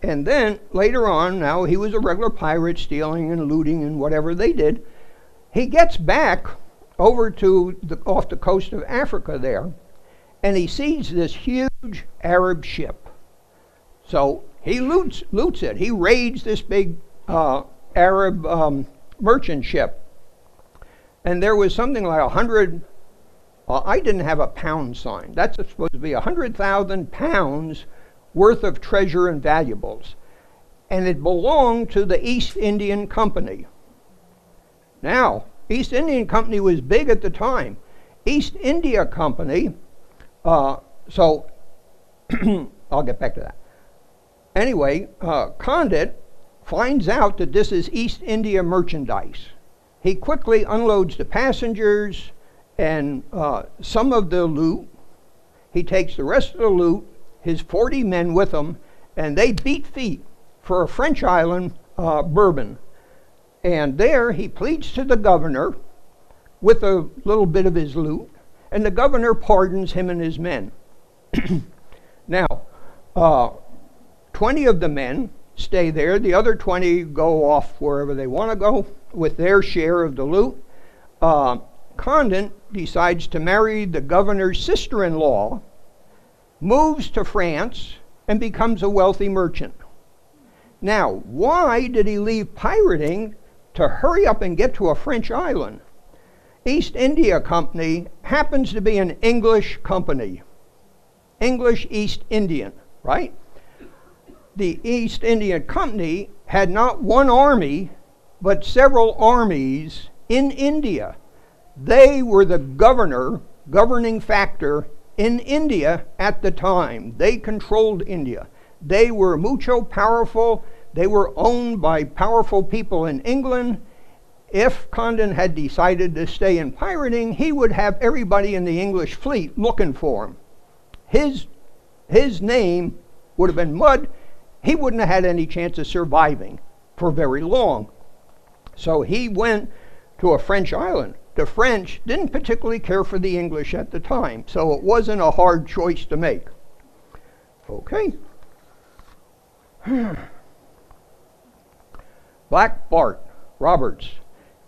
And then later on, now he was a regular pirate, stealing and looting and whatever they did. He gets back over to off the coast of Africa there, and he sees this huge Arab ship. So he loots it. He raids this big Arab merchant ship. And there was something like 100, I didn't have a pound sign. That's supposed to be 100,000 pounds worth of treasure and valuables. And it belonged to the East Indian Company. Now, East Indian Company was big at the time. East India Company, so I'll get back to that. Anyway, Condon finds out that this is East India merchandise. He quickly unloads the passengers and some of the loot. He takes the rest of the loot, his 40 men with him, and they beat feet for a French island, Bourbon. And there he pleads to the governor with a little bit of his loot, and the governor pardons him and his men. Now, 20 of the men stay there. The other 20 go off wherever they want to go with their share of the loot. Condon decides to marry the governor's sister-in-law, moves to France, and becomes a wealthy merchant. Now, why did he leave pirating to hurry up and get to a French island? East India Company happens to be an English company. English East Indian, right? The East India Company had not one army, but several armies in India. They were the governing factor in India at the time. They controlled India. They were mucho powerful. They were owned by powerful people in England. If Condon had decided to stay in pirating, he would have everybody in the English fleet looking for him. His name would have been mud. He wouldn't have had any chance of surviving for very long. So he went to a French island. The French didn't particularly care for the English at the time, so it wasn't a hard choice to make. Okay. Black Bart Roberts.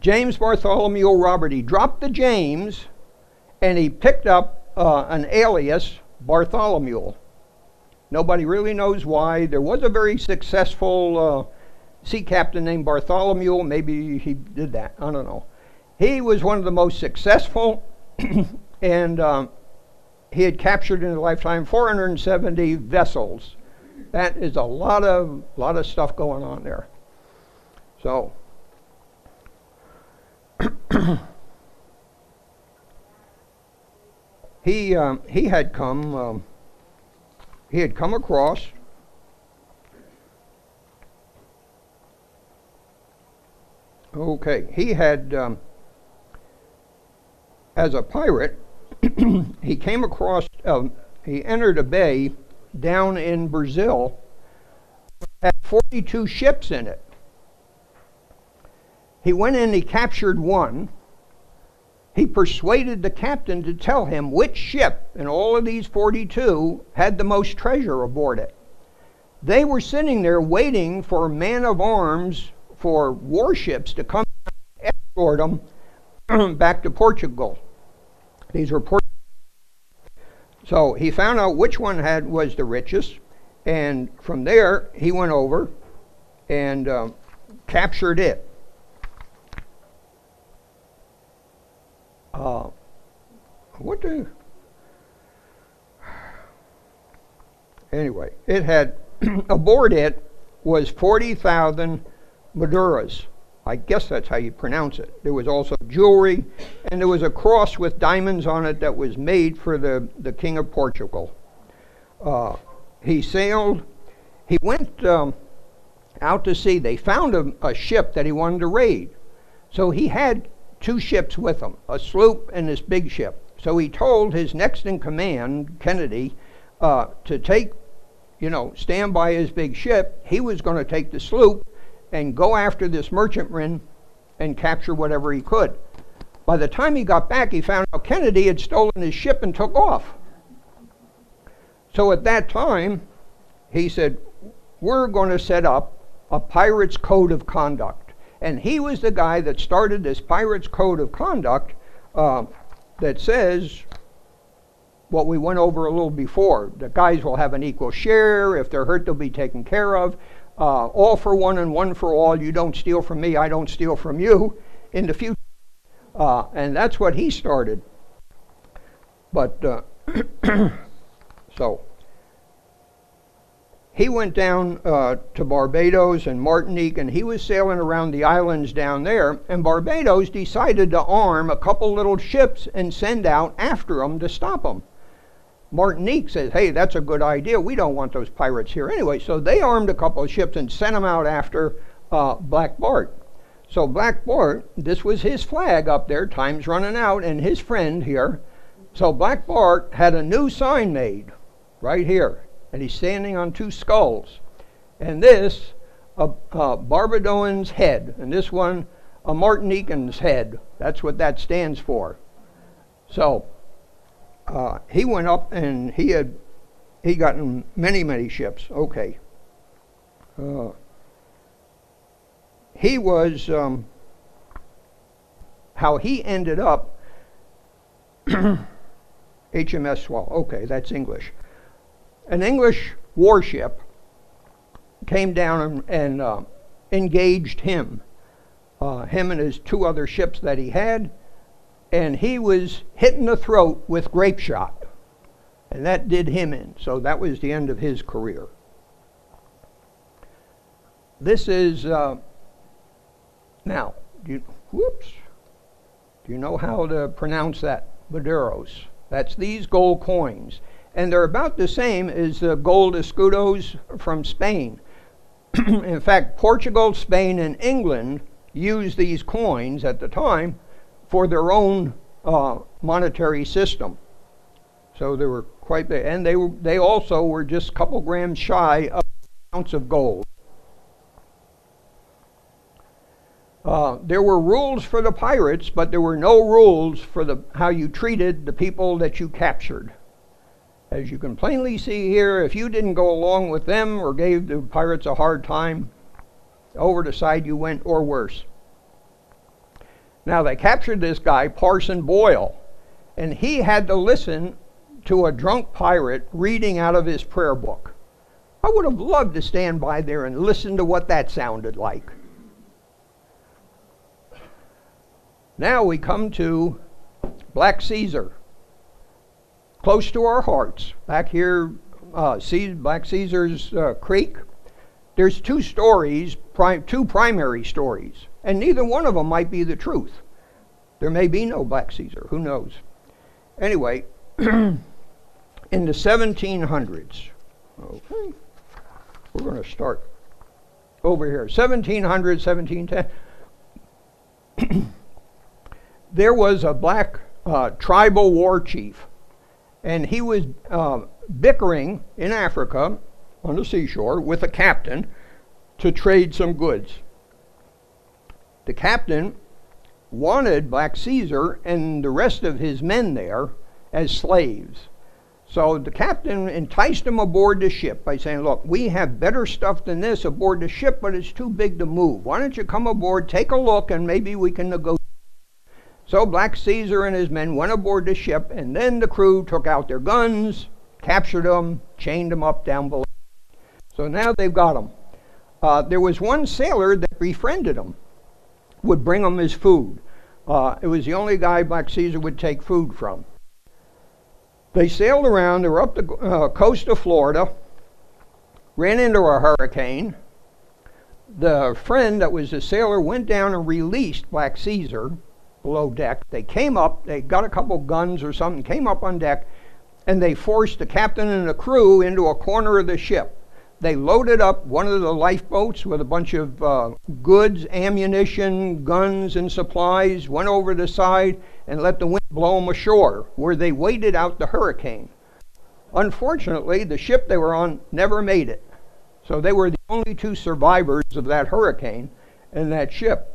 James Bartholomew Robert. He dropped the James and he picked up an alias, Bartholomew. Nobody really knows why. There was a very successful sea captain named Bartholomew. Maybe he did that. I don't know. He was one of the most successful, and he had captured in his lifetime 470 vessels. That is a lot of stuff going on there. So he had come across he had as a pirate he came across he entered a bay down in Brazil, had 42 ships in it. He went in, he captured one. He persuaded the captain to tell him which ship in all of these 42 had the most treasure aboard it. They were sitting there waiting for men of arms, for warships to come and escort them back to Portugal. These were Portuguese. So he found out which one was the richest, and from there he went over and captured it. Anyway, it had aboard it was 40,000 Maderos. I guess that's how you pronounce it. There was also jewelry, and there was a cross with diamonds on it that was made for the King of Portugal. He sailed. He went out to sea. They found a ship that he wanted to raid. So he had two ships with him, a sloop and this big ship. So he told his next in command, Kennedy, to take, stand by his big ship. He was going to take the sloop and go after this merchantman and capture whatever he could. By the time he got back, he found out Kennedy had stolen his ship and took off. So at that time, he said, we're going to set up a pirate's code of conduct. And he was the guy that started this pirate's code of conduct that says what we went over a little before. The guys will have an equal share. If they're hurt, they'll be taken care of. All for one and one for all. You don't steal from me, I don't steal from you in the future. And that's what he started. But so he went down to Barbados and Martinique, and he was sailing around the islands down there, and Barbados decided to arm a couple little ships and send out after them to stop them. Martinique says, hey, that's a good idea. We don't want those pirates here anyway. So they armed a couple of ships and sent them out after Black Bart. So Black Bart, this was his flag up there, time's running out, and his friend here. So Black Bart had a new sign made right here, and he's standing on two skulls. And this, a Barbadoan's head, and this one, a Martinican's head. That's what that stands for. So he went up and he got in many ships. Okay. He was how he ended up HMS Swallow. Okay, that's English. An English warship came down and engaged him and his two other ships that he had, and he was hit in the throat with grape shot, and that did him in. So that was the end of his career. This is now. Do you know how to pronounce that? Maderos. That's these gold coins, and they're about the same as the gold escudos from Spain. In fact, Portugal, Spain, and England used these coins at the time for their own monetary system. So they were quite big, and they also were just a couple grams shy of an ounce of gold. There were rules for the pirates, but there were no rules for how you treated the people that you captured. As you can plainly see here, if you didn't go along with them or gave the pirates a hard time, over the side you went, or worse. Now they captured this guy, Parson Boyle, and he had to listen to a drunk pirate reading out of his prayer book. I would have loved to stand by there and listen to what that sounded like. Now we come to Black Caesar. close to our hearts. Back here, Black Caesar's Creek, there's two stories, two primary stories, and neither one of them might be the truth. There may be no Black Caesar, who knows? Anyway, in the 1700s, okay, we're going to start over here, 1700, 1710. There was a black tribal war chief, and he was bickering in Africa on the seashore with a captain to trade some goods. The captain wanted Black Caesar and the rest of his men there as slaves. So the captain enticed him aboard the ship by saying, look, we have better stuff than this aboard the ship, but it's too big to move. Why don't you come aboard, take a look, and maybe we can negotiate. So Black Caesar and his men went aboard the ship, and then the crew took out their guns, captured them, chained them up down below. So now they've got them. There was one sailor that befriended him, would bring him his food. It was the only guy Black Caesar would take food from. They sailed around, they were up the coast of Florida, ran into a hurricane. The friend that was a sailor went down and released Black Caesar below deck. They came up, they got a couple guns or something, came up on deck, and they forced the captain and the crew into a corner of the ship. They loaded up one of the lifeboats with a bunch of goods, ammunition, guns, and supplies, went over the side, and let the wind blow them ashore, where they waited out the hurricane. Unfortunately, the ship they were on never made it. So they were the only two survivors of that hurricane and that ship.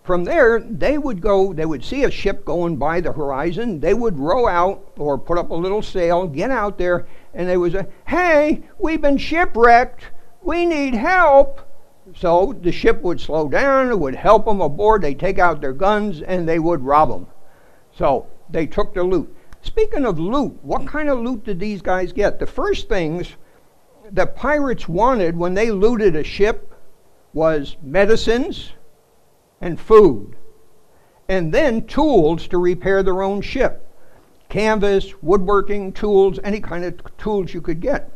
From there, they would see a ship going by the horizon, they would row out or put up a little sail, get out there, and they would say, hey, we've been shipwrecked, we need help. So the ship would slow down, it would help them aboard, they'd take out their guns, and they would rob them. So they took the loot. Speaking of loot, what kind of loot did these guys get? The first things that pirates wanted when they looted a ship was medicines and food, and then tools to repair their own ship. Canvas, woodworking, tools, any kind of tools you could get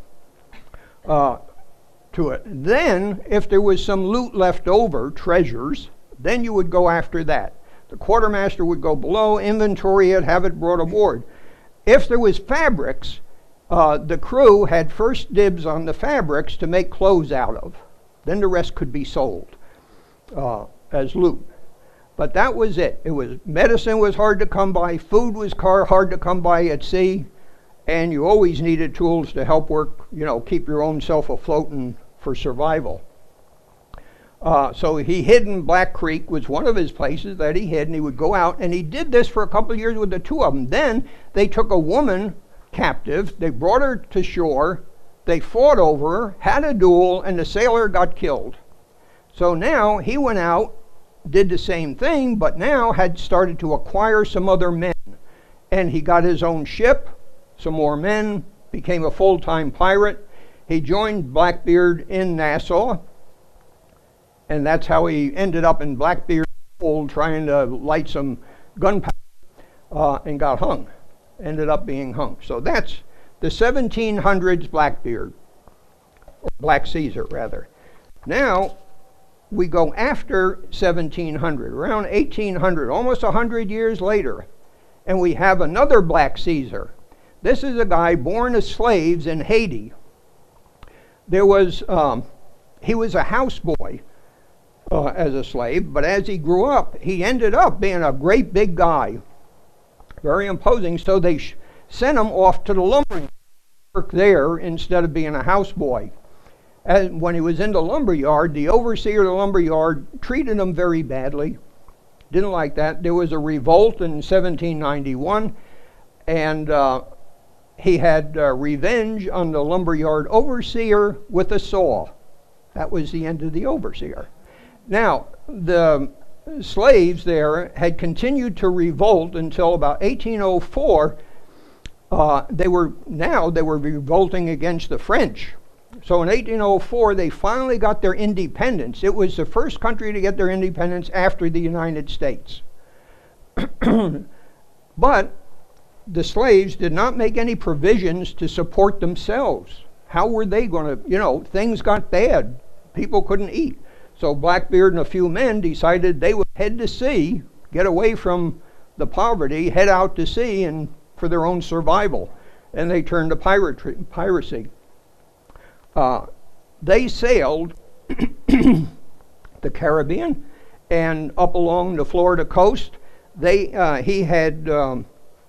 to it. Then, if there was some loot left over, treasures, then you would go after that. The quartermaster would go below, inventory it, have it brought aboard. If there was fabrics, the crew had first dibs on the fabrics to make clothes out of. Then the rest could be sold as loot. But that was it. Medicine was hard to come by, food was hard to come by at sea, and you always needed tools to help work, keep your own self afloat and for survival. So he hid in Black Creek, was one of his places that he hid, and he would go out, and he did this for a couple of years with the two of them. Then they took a woman captive, they brought her to shore, they fought over her, had a duel, and the sailor got killed. So now he went out, did the same thing, but now had started to acquire some other men. And he got his own ship, some more men, became a full-time pirate. He joined Blackbeard in Nassau, and that's how he ended up in Blackbeard's hold trying to light some gunpowder and got hung. Ended up being hung. So that's the 1700s Blackbeard, or Black Caesar rather. Now we go after 1700, around 1800, almost 100 years later, and we have another Black Caesar. This is a guy born of slaves in Haiti. He was a houseboy as a slave, but as he grew up, he ended up being a great big guy, very imposing, so they sent him off to the lumbering work there instead of being a houseboy. And when he was in the lumberyard, the overseer of the lumberyard treated him very badly. Didn't like that. There was a revolt in 1791, and he had revenge on the lumberyard overseer with a saw. That was the end of the overseer. Now, the slaves there had continued to revolt until about 1804. They were revolting against the French. So in 1804, they finally got their independence. It was the first country to get their independence after the United States. But the slaves did not make any provisions to support themselves. How were they going to, things got bad. People couldn't eat. So Blackbeard and a few men decided they would head to sea, get away from the poverty, head out to sea and for their own survival. And they turned to piracy. They sailed the Caribbean and up along the Florida coast. He had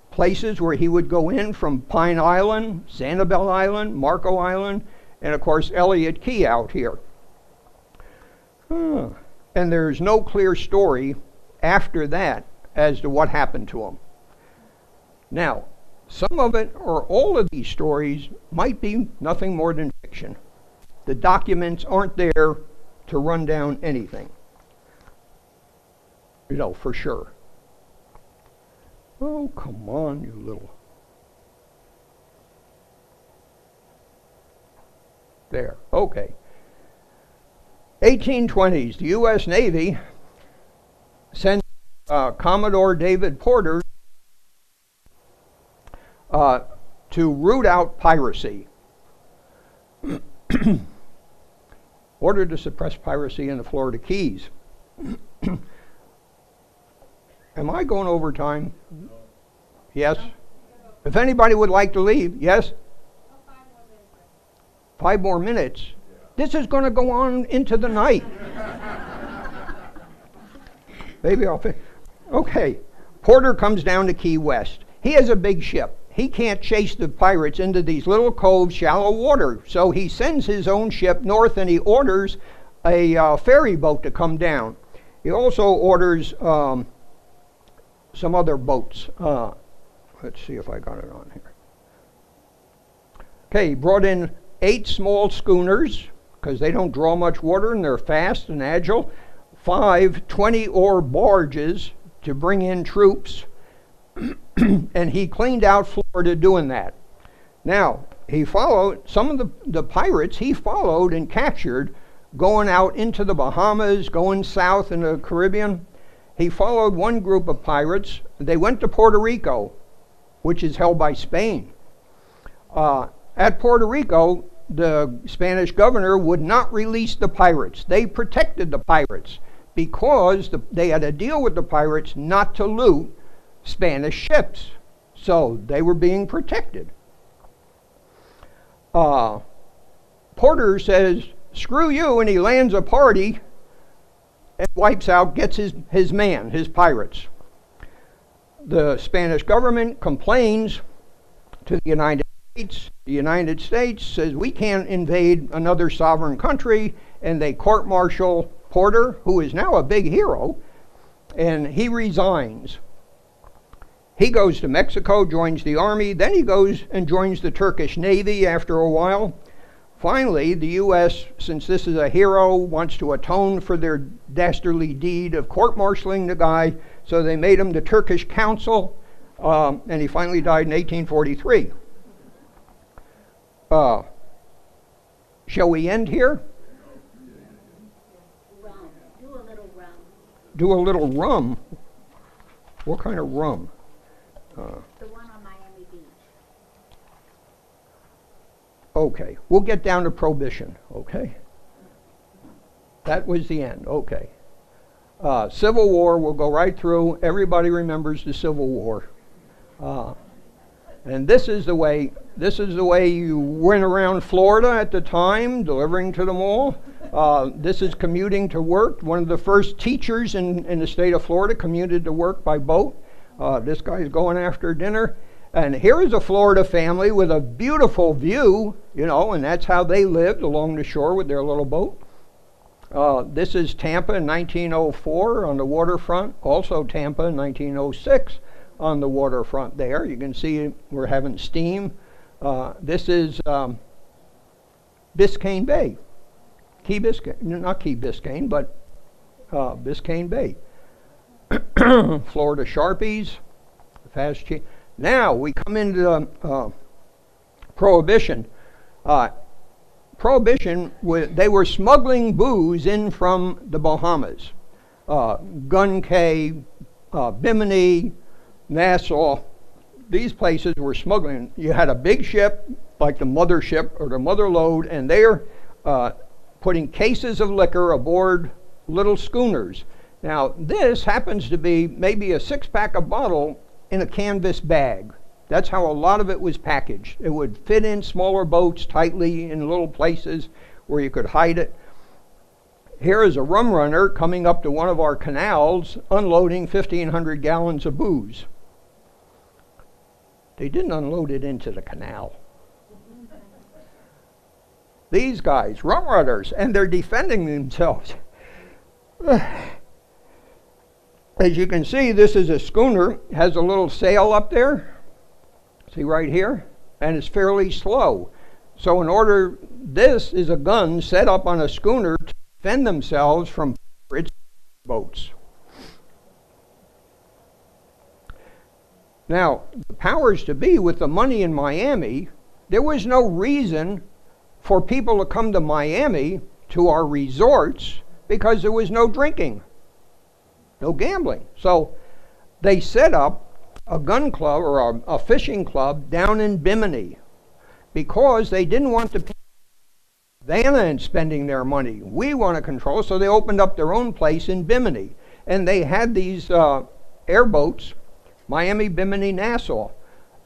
places where he would go in from Pine Island, Sanibel Island, Marco Island, and of course Elliott Key out here. And there's no clear story after that as to what happened to him. Now, some of it or all of these stories might be nothing more than fiction. The documents aren't there to run down anything, for sure. Oh, come on, you little. There, okay. 1820s, the U.S. Navy sent Commodore David Porter to root out piracy. Ordered to suppress piracy in the Florida Keys. Am I going over time? Yes? If anybody would like to leave, yes? 5 more minutes? This is going to go on into the night. Maybe I'll finish. Okay. Porter comes down to Key West. He has a big ship. He can't chase the pirates into these little coves, shallow water. So he sends his own ship north and he orders a ferry boat to come down. He also orders some other boats. Let's see if I got it on here. Okay, he brought in 8 small schooners because they don't draw much water and they're fast and agile. 5 20-oar barges to bring in troops. And he cleaned out Florida doing that. Now, he followed some of the pirates he followed and captured going out into the Bahamas, going south in the Caribbean. He followed one group of pirates. They went to Puerto Rico, which is held by Spain. At Puerto Rico, the Spanish governor would not release the pirates. They protected the pirates because they had a deal with the pirates not to loot Spanish ships. So they were being protected. Porter says, screw you, and he lands a party and wipes out, gets his man, his pirates. The Spanish government complains to the United States. The United States says, we can't invade another sovereign country, and they court-martial Porter, who is now a big hero, and he resigns. He goes to Mexico, joins the army, then he goes and joins the Turkish Navy after a while. Finally, the U.S., since this is a hero, wants to atone for their dastardly deed of court-martialing the guy, so they made him the Turkish consul, and he finally died in 1843. Shall we end here? Rum. Do a little rum. Do a little rum? What kind of rum? The one on Miami Beach. Okay, we'll get down to Prohibition, okay? That was the end, okay. Civil War, we'll go right through. Everybody remembers the Civil War. And this is the way you went around Florida at the time, delivering to them all. This is commuting to work. One of the first teachers in the state of Florida commuted to work by boat. This guy's going after dinner. And here is a Florida family with a beautiful view, and that's how they lived, along the shore with their little boat. This is Tampa in 1904 on the waterfront. Also Tampa in 1906 on the waterfront there. You can see we're having steam. This is Biscayne Bay. Key Biscayne, not Key Biscayne, but Biscayne Bay. Florida Sharpies, fast cheap. Now we come into Prohibition. Prohibition, they were smuggling booze in from the Bahamas. Gun Cay, Bimini, Nassau, these places were smuggling. You had a big ship, like the mother ship or the mother load, and they're putting cases of liquor aboard little schooners. Now, this happens to be maybe a 6-pack of bottle in a canvas bag. That's how a lot of it was packaged. It would fit in smaller boats tightly in little places where you could hide it. Here is a rum runner coming up to one of our canals, unloading 1,500 gallons of booze. They didn't unload it into the canal. These guys, rum runners, and they're defending themselves. As you can see, this is a schooner, has a little sail up there. See right here? And it's fairly slow. So in order, this is a gun set up on a schooner to defend themselves from its boats. Now, the powers to be with the money in Miami, there was no reason for people to come to Miami to our resorts because there was no drinking, no gambling. So they set up a gun club or a fishing club down in Bimini because they didn't want the people in Havana and spending their money. We want to control, so they opened up their own place in Bimini. And they had these airboats, Miami, Bimini, Nassau.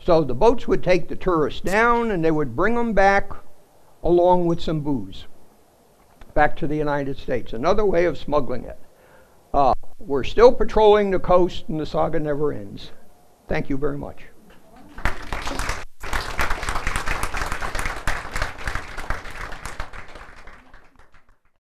So the boats would take the tourists down and they would bring them back along with some booze back to the United States. Another way of smuggling it. We're still patrolling the coast and the saga never ends. Thank you very much.